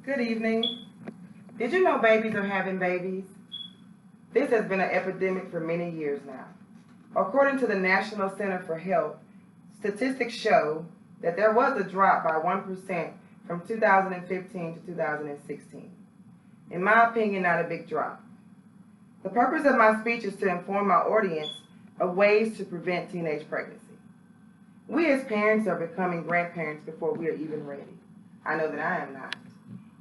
Good evening. Did you know babies are having babies? This has been an epidemic for many years now. According to the National Center for Health, statistics show that there was a drop by 1% from 2015 to 2016. In my opinion, not a big drop. The purpose of my speech is to inform my audience of ways to prevent teenage pregnancy. We as parents are becoming grandparents before we are even ready. I know that I am not.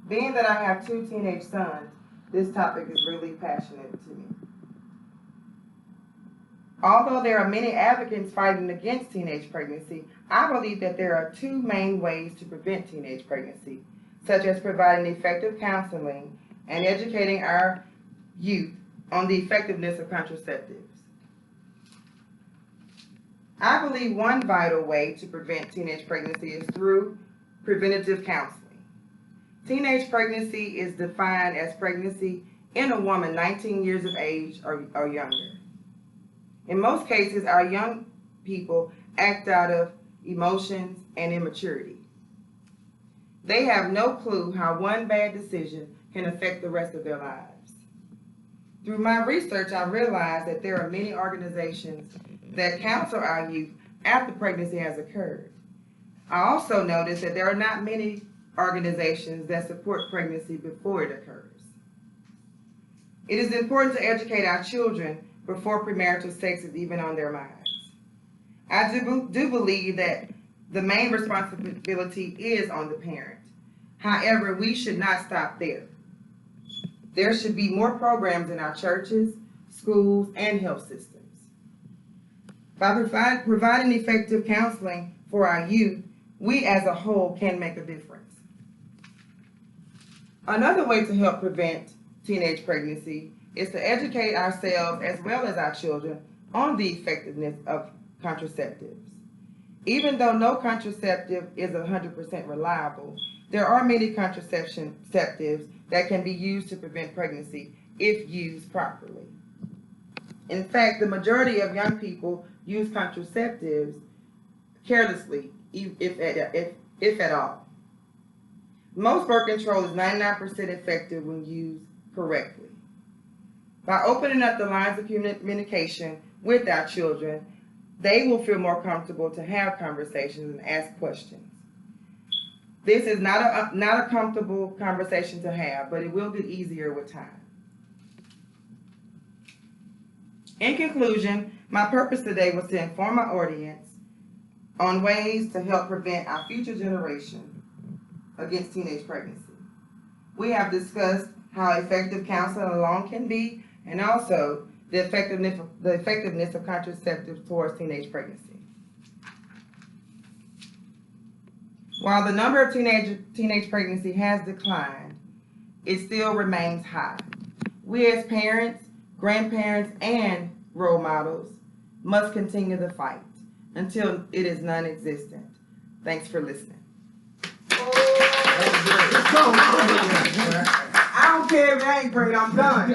Being that I have 2 teenage sons, this topic is really passionate to me. Although there are many advocates fighting against teenage pregnancy, I believe that there are 2 main ways to prevent teenage pregnancy, such as providing effective counseling and educating our youth on the effectiveness of contraceptives. I believe one vital way to prevent teenage pregnancy is through preventative counseling. Teenage pregnancy is defined as pregnancy in a woman 19 years of age or younger. In most cases, our young people act out of emotions and immaturity. They have no clue how one bad decision can affect the rest of their lives. Through my research, I realized that there are many organizations that counsel our youth after pregnancy has occurred. I also noticed that there are not many organizations that support pregnancy before it occurs. It is important to educate our children before premarital sex is even on their minds. I do believe that the main responsibility is on the parent. However, we should not stop there. There should be more programs in our churches, schools, and health systems. By providing effective counseling for our youth, we as a whole can make a difference. Another way to help prevent teenage pregnancy is to educate ourselves as well as our children on the effectiveness of contraceptives. Even though no contraceptive is 100% reliable, there are many contraceptives that can be used to prevent pregnancy if used properly. In fact, the majority of young people use contraceptives carelessly, if at all. Most birth control is 99% effective when used correctly. By opening up the lines of communication with our children, they will feel more comfortable to have conversations and ask questions. This is not a comfortable conversation to have, but it will get easier with time. In conclusion, my purpose today was to inform my audience on ways to help prevent our future generation against teenage pregnancy. We have discussed how effective counseling alone can be, and also the effectiveness of contraceptives towards teenage pregnancy. While the number of teenage pregnancy has declined, it still remains high. We as parents, grandparents, and role models must continue the fight until it is non-existent. Thanks for listening. I don't care if it ain't great, I'm done.